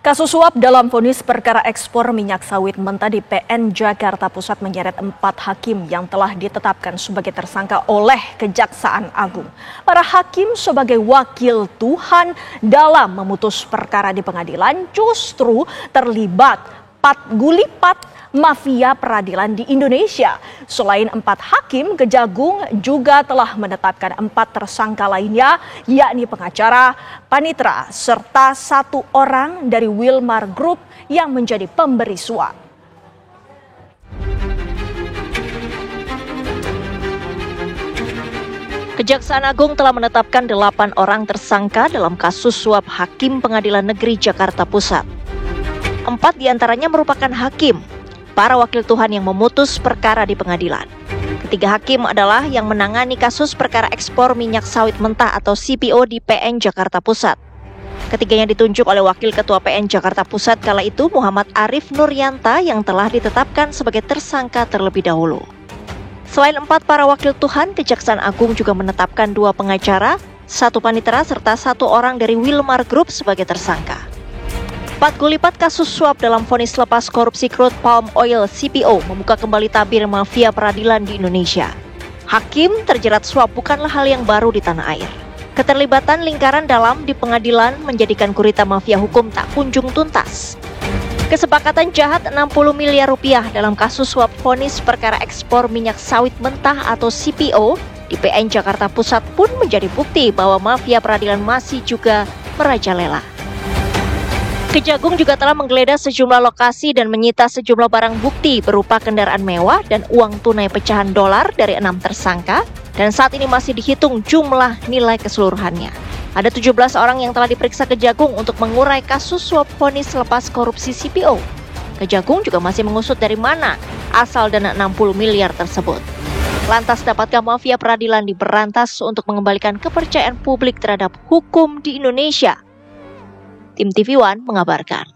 Kasus suap dalam vonis perkara ekspor minyak sawit mentah di PN Jakarta Pusat menyeret 4 hakim yang telah ditetapkan sebagai tersangka oleh Kejaksaan Agung. Para hakim sebagai wakil Tuhan dalam memutus perkara di pengadilan justru terlibat gulipat mafia peradilan di Indonesia. Selain 4 hakim, Kejagung juga telah menetapkan 4 tersangka lainnya, yakni pengacara, panitera, serta 1 orang dari Wilmar Group yang menjadi pemberi suap. Kejaksaan Agung telah menetapkan 8 orang tersangka dalam kasus suap Hakim Pengadilan Negeri Jakarta Pusat. 4 diantaranya merupakan hakim, para wakil Tuhan yang memutus perkara di pengadilan. Ketiga hakim adalah yang menangani kasus perkara ekspor minyak sawit mentah atau CPO di PN Jakarta Pusat. Ketiganya ditunjuk oleh Wakil Ketua PN Jakarta Pusat kala itu Muhammad Arif Nuryanta yang telah ditetapkan sebagai tersangka terlebih dahulu. Selain 4 para wakil Tuhan, Kejaksaan Agung juga menetapkan 2 pengacara, 1 panitera serta 1 orang dari Wilmar Group sebagai tersangka. 4 gulipat kasus suap dalam vonis lepas korupsi crude palm oil CPO membuka kembali tabir mafia peradilan di Indonesia. Hakim terjerat suap bukanlah hal yang baru di tanah air. Keterlibatan lingkaran dalam di pengadilan menjadikan gurita mafia hukum tak kunjung tuntas. Kesepakatan jahat 60 miliar rupiah dalam kasus suap vonis perkara ekspor minyak sawit mentah atau CPO di PN Jakarta Pusat pun menjadi bukti bahwa mafia peradilan masih juga merajalela. Kejagung juga telah menggeledah sejumlah lokasi dan menyita sejumlah barang bukti berupa kendaraan mewah dan uang tunai pecahan dolar dari 6 tersangka dan saat ini masih dihitung jumlah nilai keseluruhannya. Ada 17 orang yang telah diperiksa Kejagung untuk mengurai kasus suap vonis lepas korupsi CPO. Kejagung juga masih mengusut dari mana asal dana 60 miliar tersebut. Lantas dapatkah mafia peradilan diberantas untuk mengembalikan kepercayaan publik terhadap hukum di Indonesia? Tim TV One mengabarkan.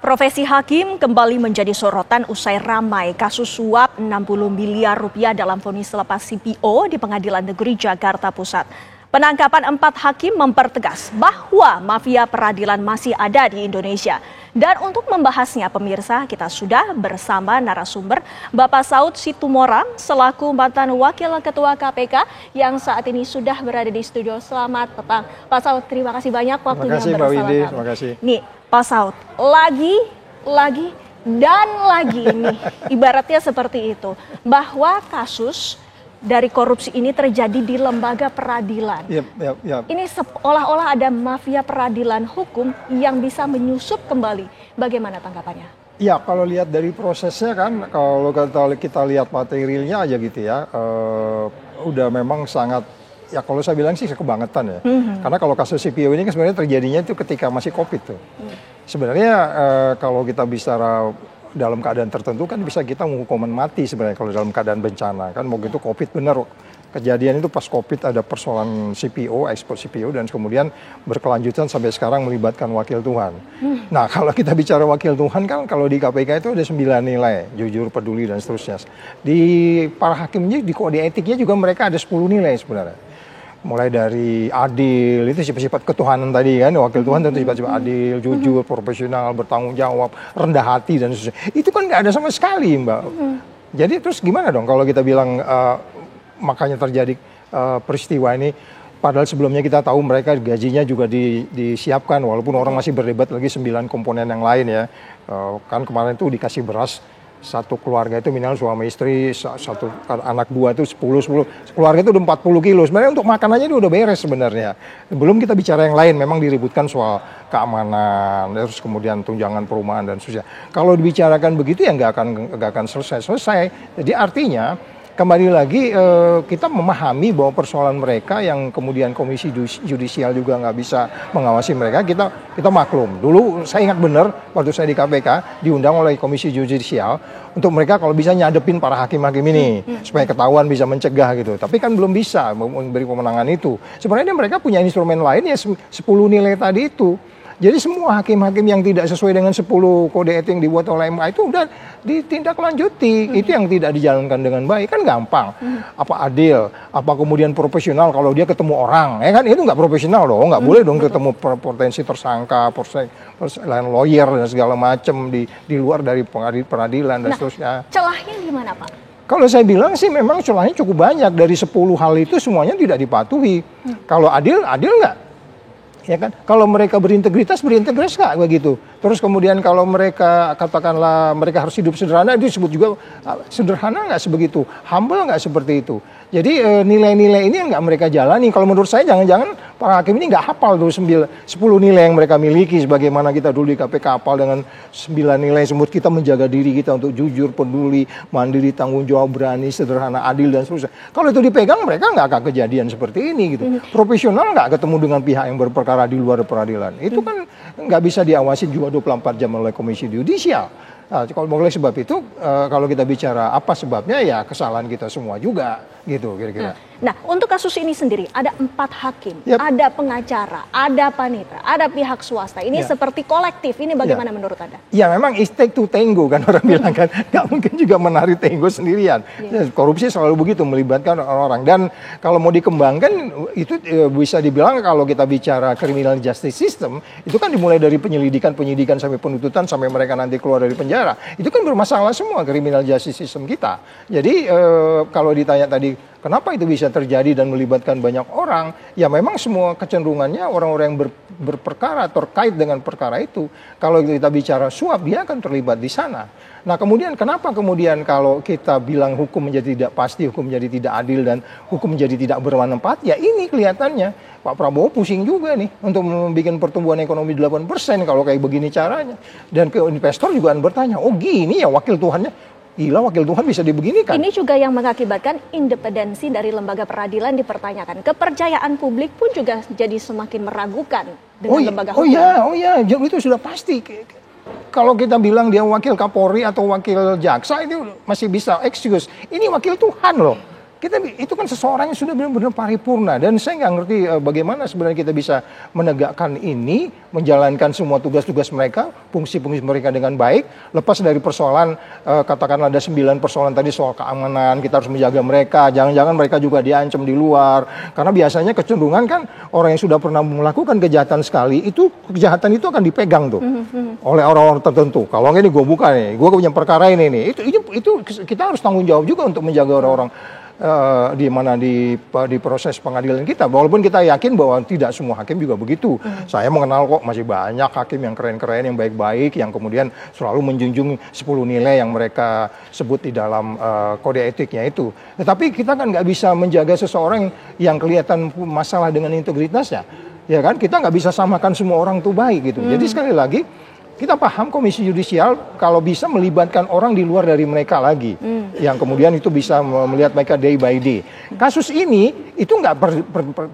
Profesi hakim kembali menjadi sorotan usai ramai kasus suap 60 miliar rupiah dalam vonis lepas CPO di Pengadilan Negeri Jakarta Pusat. Penangkapan 4 hakim mempertegas bahwa mafia peradilan masih ada di Indonesia. Dan untuk membahasnya pemirsa, kita sudah bersama narasumber Bapak Saud Situmorang selaku mantan Wakil Ketua KPK yang saat ini sudah berada di studio. Selamat petang. Pak Saud, terima kasih banyak waktunya bersama kami. Terima kasih. Nih, Pak Saud, lagi nih, ibaratnya seperti itu, bahwa kasus dari korupsi ini terjadi di lembaga peradilan. Yep. Ini seolah-olah ada mafia peradilan hukum yang bisa menyusup kembali. Bagaimana tanggapannya? Ya, kalau lihat dari prosesnya kan, kalau kita lihat materialnya aja gitu ya, udah memang sangat, ya kalau saya bilang sih kebangetan ya. Karena kalau kasus CPO ini kan sebenarnya terjadinya itu ketika masih COVID tuh. Sebenarnya kalau kita bicara dalam keadaan tertentu kan bisa kita menghukuman mati sebenarnya kalau dalam keadaan bencana kan, mau gitu COVID benar kejadian itu pas COVID ada persoalan CPO, ekspor CPO dan kemudian berkelanjutan sampai sekarang melibatkan wakil Tuhan. Nah kalau kita bicara wakil Tuhan kan kalau di KPK itu ada 9 nilai, jujur, peduli dan seterusnya. Di para hakimnya di kode etiknya juga mereka ada 10 nilai sebenarnya. Mulai dari adil, itu sifat-sifat ketuhanan tadi kan, wakil Tuhan tentu sifat-sifat adil, jujur, profesional, bertanggung jawab, rendah hati dan seterusnya. Itu kan nggak ada sama sekali, Mbak. Jadi terus gimana dong kalau kita bilang makanya terjadi peristiwa ini, padahal sebelumnya kita tahu mereka gajinya juga disiapkan, walaupun orang masih berdebat lagi 9 komponen yang lain ya. Kan kemarin itu dikasih beras, satu keluarga itu minimal suami istri, satu anak 2 itu 10, keluarga itu udah 40 kilo. Sebenarnya untuk makanannya itu udah beres sebenarnya. Belum kita bicara yang lain, memang diributkan soal keamanan, terus kemudian tunjangan perumahan dan seterusnya. Kalau dibicarakan begitu ya nggak akan selesai. Jadi artinya kembali lagi kita memahami bahwa persoalan mereka yang kemudian komisi judisial juga nggak bisa mengawasi mereka, kita maklum. Dulu saya ingat benar waktu saya di KPK diundang oleh komisi judisial untuk mereka kalau bisa nyadepin para hakim-hakim ini supaya ketahuan bisa mencegah gitu. Tapi kan belum bisa memberi kemenangan itu. Sebenarnya mereka punya instrumen lain ya 10 nilai tadi itu. Jadi semua hakim-hakim yang tidak sesuai dengan 10 kode etik yang dibuat oleh MA itu udah ditindaklanjuti. Itu yang tidak dijalankan dengan baik, kan gampang. Apa adil, apa kemudian profesional kalau dia ketemu orang, ya kan itu nggak profesional dong, nggak boleh dong ketemu potensi tersangka, lawyer dan segala macam di luar dari peradilan dan seterusnya. Celahnya gimana, Pak? Kalau saya bilang sih memang celahnya cukup banyak. Dari 10 hal itu semuanya tidak dipatuhi. Kalau adil nggak? Ya kan? Kalau mereka berintegritas nggak begitu. Terus kemudian kalau mereka katakanlah mereka harus hidup sederhana, itu disebut juga sederhana nggak sebegitu, humble nggak seperti itu. Jadi nilai-nilai ini yang nggak mereka jalani. Kalau menurut saya jangan-jangan para hakim ini nggak hafal tuh 10 nilai yang mereka miliki. Sebagaimana kita dulu di KPK hafal dengan 9 nilai sebut kita menjaga diri kita untuk jujur, peduli, mandiri, tanggung jawab, berani, sederhana, adil dan seterusnya. Kalau itu dipegang mereka nggak akan kejadian seperti ini gitu. Profesional nggak ketemu dengan pihak yang berperkara di luar peradilan. Itu kan nggak bisa diawasi juga 24 jam oleh Komisi Yudisial. Nah, kalau oleh sebab itu kalau kita bicara apa sebabnya ya kesalahan kita semua juga gitu kira-kira. Nah, untuk kasus ini sendiri ada 4 hakim, ada pengacara, ada panitera, ada pihak swasta. Ini seperti kolektif. Ini bagaimana menurut Anda? Ya memang it's take to tango kan orang bilang kan. Nggak mungkin juga menari tango sendirian. Korupsi selalu begitu melibatkan orang-orang. Dan kalau mau dikembangkan itu bisa dibilang kalau kita bicara criminal justice system itu kan dimulai dari penyidikan sampai penuntutan sampai mereka nanti keluar dari penjara. Itu kan bermasalah semua criminal justice system kita. Jadi kalau ditanya tadi kenapa itu bisa terjadi dan melibatkan banyak orang? Ya memang semua kecenderungannya orang-orang yang berperkara terkait dengan perkara itu. Kalau kita bicara suap, dia akan terlibat di sana. Nah kemudian kenapa kemudian kalau kita bilang hukum menjadi tidak pasti, hukum menjadi tidak adil, dan hukum menjadi tidak bermanfaat? Ya ini kelihatannya Pak Prabowo pusing juga nih untuk membuat pertumbuhan ekonomi 8% kalau kayak begini caranya. Dan ke investor juga bertanya, oh gini ya wakil Tuhannya? Gila wakil Tuhan bisa dibeginikan. Ini juga yang mengakibatkan independensi dari lembaga peradilan dipertanyakan. Kepercayaan publik pun juga jadi semakin meragukan dengan lembaga hukum. Oh ya, itu sudah pasti. Kalau kita bilang dia wakil Kapolri atau wakil jaksa itu masih bisa excuse. Ini wakil Tuhan loh. Itu kan seseorang yang sudah benar-benar paripurna, dan saya nggak ngerti bagaimana sebenarnya kita bisa menegakkan ini, menjalankan semua tugas-tugas mereka, fungsi-fungsi mereka dengan baik, lepas dari persoalan katakanlah ada 9 persoalan tadi soal keamanan, kita harus menjaga mereka, jangan-jangan mereka juga diancam di luar, karena biasanya kecenderungan kan orang yang sudah pernah melakukan kejahatan sekali, itu kejahatan itu akan dipegang tuh oleh orang-orang tertentu. Kalau ini gue buka nih, gue punya perkara ini nih, itu kita harus tanggung jawab juga untuk menjaga orang-orang di proses pengadilan kita, walaupun kita yakin bahwa tidak semua hakim juga begitu. Saya mengenal kok masih banyak hakim yang keren-keren, yang baik-baik, yang kemudian selalu menjunjung 10 nilai yang mereka sebut di dalam kode etiknya itu. Tetapi kita kan nggak bisa menjaga seseorang yang kelihatan masalah dengan integritasnya, ya kan? Kita nggak bisa samakan semua orang tuh baik gitu. Jadi sekali lagi kita paham Komisi Yudisial kalau bisa melibatkan orang di luar dari mereka lagi, yang kemudian itu bisa melihat mereka day by day. Kasus ini itu nggak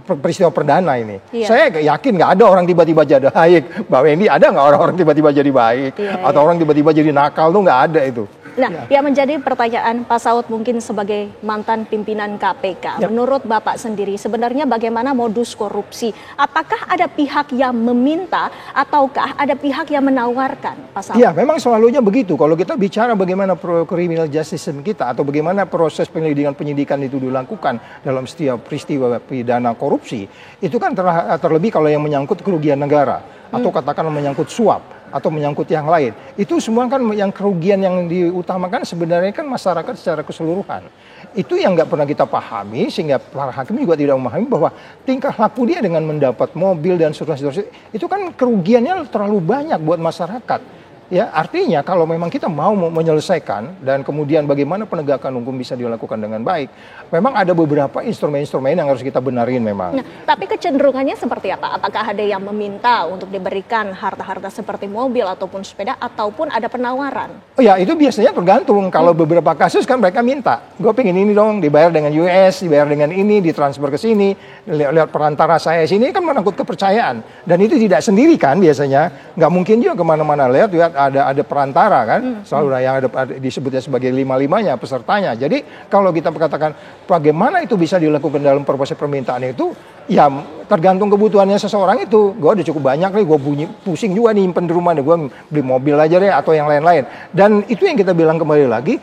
peristiwa perdana ini. Saya yakin nggak ada orang tiba-tiba jadi baik. Mbak Wendy, ada nggak orang tiba-tiba jadi baik? Atau orang tiba-tiba jadi nakal tuh nggak ada itu. Nah, yang menjadi pertanyaan Pak Saud mungkin sebagai mantan pimpinan KPK, menurut Bapak sendiri sebenarnya bagaimana modus korupsi? Apakah ada pihak yang meminta ataukah ada pihak yang menawarkan, Pak Saud? Ya, memang selalunya begitu. Kalau kita bicara bagaimana criminal justice system kita atau bagaimana proses penyidikan itu dilakukan dalam setiap peristiwa pidana korupsi, itu kan terlebih kalau yang menyangkut kerugian negara atau katakanlah menyangkut suap atau menyangkut yang lain. Itu semua kan yang kerugian yang diutamakan sebenarnya kan masyarakat secara keseluruhan. Itu yang nggak pernah kita pahami, sehingga para hakim juga tidak memahami bahwa tingkah laku dia dengan mendapat mobil dan seterusnya itu kan kerugiannya terlalu banyak buat masyarakat. Ya, artinya kalau memang kita mau menyelesaikan dan kemudian bagaimana penegakan hukum bisa dilakukan dengan baik, memang ada beberapa instrumen-instrumen yang harus kita benarin memang. Nah, tapi kecenderungannya seperti apa? Apakah ada yang meminta untuk diberikan harta-harta seperti mobil ataupun sepeda, ataupun ada penawaran? Oh ya, itu biasanya tergantung. Kalau beberapa kasus kan mereka minta, gue pengen ini dong, dibayar dengan US, dibayar dengan ini, ditransfer ke sini, lihat perantara saya sini, kan menangkut kepercayaan. Dan itu tidak sendiri kan biasanya, nggak mungkin juga kemana-mana lihat ada perantara kan, selalu yang ada disebutnya sebagai lima-limanya pesertanya. Jadi kalau kita katakan bagaimana itu bisa dilakukan dalam proses permintaan itu, ya tergantung kebutuhannya seseorang itu. Gue udah cukup banyak nih, gue pusing juga nih nyimpen di rumah nih, gue beli mobil aja deh atau yang lain-lain. Dan itu yang kita bilang kembali lagi,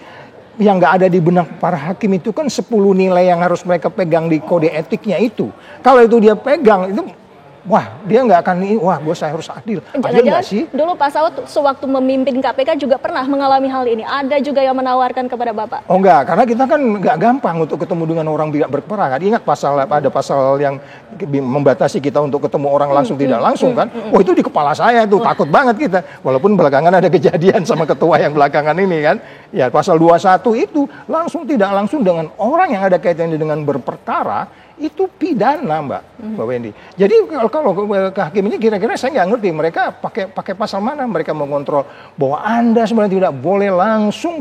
yang nggak ada di benak para hakim itu kan 10 nilai yang harus mereka pegang di kode etiknya itu. Kalau itu dia pegang, itu wah dia nggak akan, wah saya harus adil. Adil nggak sih? Dulu Pak Saud sewaktu memimpin KPK juga pernah mengalami hal ini. Ada juga yang menawarkan kepada Bapak? Oh enggak, karena kita kan nggak gampang untuk ketemu dengan orang tidak berperangan. Ingat ada pasal yang membatasi kita untuk ketemu orang langsung tidak langsung kan? Oh itu di kepala saya tuh, takut banget kita. Walaupun belakangan ada kejadian sama ketua yang belakangan ini kan. Ya pasal 21 itu langsung tidak langsung dengan orang yang ada kaitannya dengan berperkara, itu pidana Mbak Wendy. Jadi kalau ke hakim ini kira-kira saya nggak ngerti mereka pakai pasal mana mereka mengontrol bahwa Anda sebenarnya tidak boleh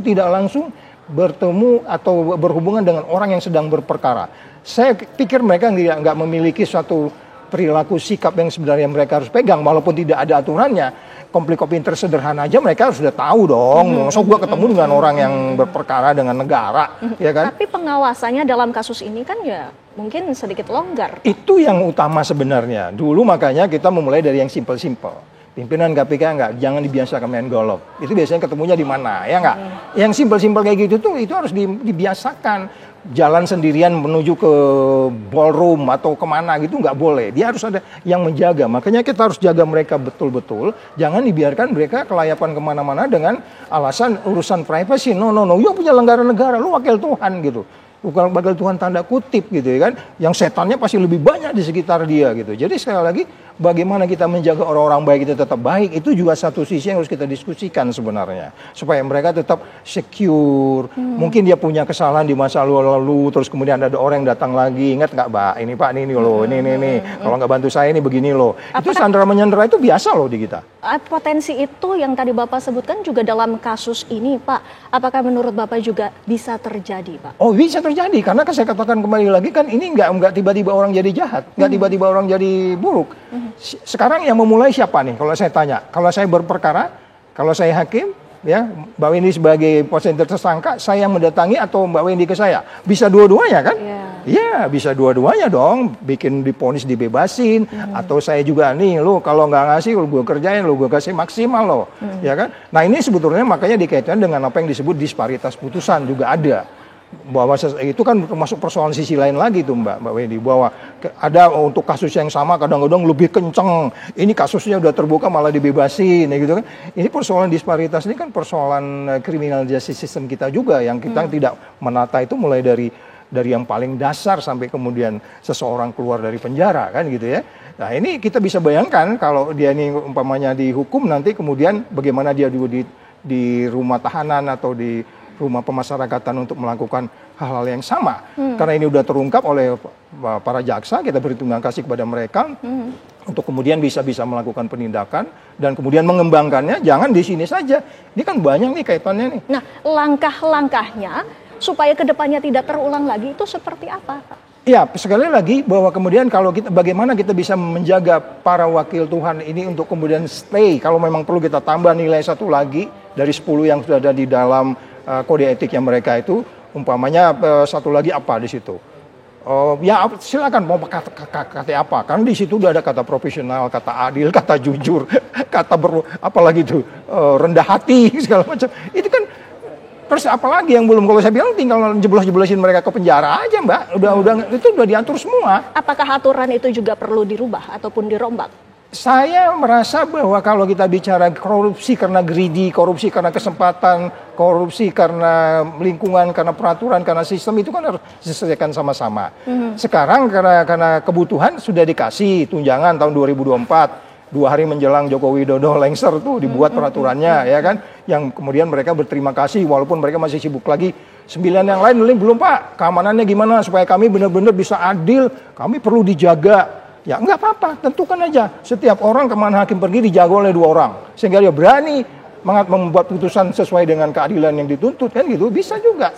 tidak langsung bertemu atau berhubungan dengan orang yang sedang berperkara. Saya pikir mereka nggak memiliki suatu perilaku sikap yang sebenarnya mereka harus pegang walaupun tidak ada aturannya. Konflik of interest sederhana aja mereka harus sudah tahu dong. So gue ketemu dengan orang yang berperkara dengan negara, ya kan? Tapi pengawasannya dalam kasus ini kan ya mungkin sedikit longgar. Itu yang utama sebenarnya. Dulu makanya kita memulai dari yang simple-simple. Pimpinan KPK jangan dibiasakan main golf. Itu biasanya ketemunya di mana, ya nggak? Yang simpel-simpel kayak gitu tuh itu harus dibiasakan. Jalan sendirian menuju ke ballroom atau kemana gitu nggak boleh. Dia harus ada yang menjaga. Makanya kita harus jaga mereka betul-betul. Jangan dibiarkan mereka kelayapan kemana-mana dengan alasan urusan privacy. No. You punya negara, lu wakil Tuhan gitu. Bukan wakil Tuhan tanda kutip gitu ya kan. Yang setannya pasti lebih banyak di sekitar dia gitu. Jadi sekali lagi bagaimana kita menjaga orang-orang baik itu tetap baik, itu juga satu sisi yang harus kita diskusikan sebenarnya. Supaya mereka tetap secure. Mungkin dia punya kesalahan di masa lalu, terus kemudian ada orang yang datang lagi, ingat nggak Mbak, ini Pak, ini loh, ini. Kalau nggak bantu saya ini begini loh. Itu sandera-menyandera itu biasa loh di kita. Potensi itu yang tadi Bapak sebutkan juga dalam kasus ini Pak, apakah menurut Bapak juga bisa terjadi Pak? Oh bisa terjadi, karena saya katakan kembali lagi kan ini nggak tiba-tiba orang jadi jahat, nggak tiba-tiba orang jadi buruk. Sekarang yang memulai siapa nih? Kalau saya tanya, kalau saya berperkara, kalau saya hakim, ya Mbak Wendy sebagai posisi tersangka, saya yang mendatangi atau Mbak Wendy ke saya, bisa dua-duanya kan? Iya, bisa dua-duanya dong. Bikin diponis dibebasin, atau saya juga nih, lo kalau nggak ngasih, lo gue kerjain, lo gue kasih maksimal lo, ya kan? Nah ini sebetulnya makanya dikaitkan dengan apa yang disebut disparitas putusan juga ada. Bahwa itu kan termasuk persoalan sisi lain lagi tuh Mbak Wendy, bahwa ada untuk kasus yang sama kadang-kadang lebih kenceng, ini kasusnya udah terbuka malah dibebasin ya gitu kan. Ini persoalan disparitas ini kan persoalan criminal justice system kita juga yang kita tidak menata itu mulai dari yang paling dasar sampai kemudian seseorang keluar dari penjara kan gitu ya. Nah ini kita bisa bayangkan kalau dia ini umpamanya dihukum nanti kemudian bagaimana dia di rumah tahanan atau di rumah pemasyarakatan untuk melakukan hal-hal yang sama. Karena ini sudah terungkap oleh para jaksa, kita beri terima kasih kepada mereka untuk kemudian bisa melakukan penindakan dan kemudian mengembangkannya. Jangan di sini saja. Ini kan banyak nih kaitannya nih. Nah, langkah-langkahnya supaya kedepannya tidak terulang lagi itu seperti apa, Pak? Ya, sekali lagi bahwa kemudian kalau bagaimana kita bisa menjaga para wakil Tuhan ini untuk kemudian stay. Kalau memang perlu kita tambah nilai satu lagi dari 10 yang sudah ada di dalam kode etik yang mereka itu, umpamanya satu lagi apa di situ? Ya silakan mau kata apa? Karena di situ udah ada kata profesional, kata adil, kata jujur, kata apalagi itu rendah hati segala macam. Itu kan terus apalagi yang belum, kalau saya bilang tinggal jeblos-jeblosin mereka ke penjara aja Mbak. Itu udah diatur semua. Apakah aturan itu juga perlu dirubah ataupun dirombak? Saya merasa bahwa kalau kita bicara korupsi karena greedy, korupsi karena kesempatan, korupsi karena lingkungan, karena peraturan, karena sistem, itu kan harus diselesaikan sama-sama. Sekarang karena kebutuhan sudah dikasih tunjangan tahun 2024, 2 hari menjelang Joko Widodo lengser tuh dibuat peraturannya, ya kan? Yang kemudian mereka berterima kasih walaupun mereka masih sibuk lagi. 9 yang lain belum Pak, keamanannya gimana supaya kami benar-benar bisa adil, kami perlu dijaga. Ya enggak apa-apa, tentukan aja. Setiap orang kemana hakim pergi dijaga oleh 2 orang. Sehingga dia berani membuat putusan sesuai dengan keadilan yang dituntut kan gitu, bisa juga.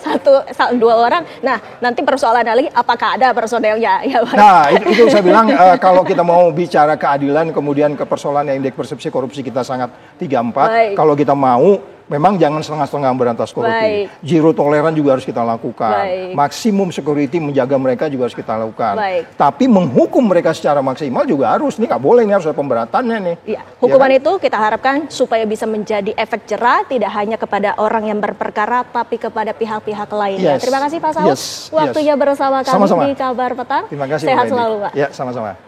Dua orang. Nah, nanti persoalan lagi apakah ada personelnya ya Pak? Nah, itu saya bilang kalau kita mau bicara keadilan kemudian ke persoalan yang indeks persepsi korupsi kita sangat 3-4, kalau kita mau memang jangan setengah-setengah berantas korupsi. Zero toleran juga harus kita lakukan. Maksimum security menjaga mereka juga harus kita lakukan. Tapi menghukum mereka secara maksimal juga harus. Ini nggak boleh, ini harus ada pemberatannya nih. Iya. Hukuman itu kita harapkan supaya bisa menjadi efek jerah tidak hanya kepada orang yang berperkara tapi kepada pihak-pihak lainnya. Terima kasih Pak Saud. Waktunya bersama kami di Kabar Petang. Terima kasih. Sehat selalu Pak. Ya, sama-sama.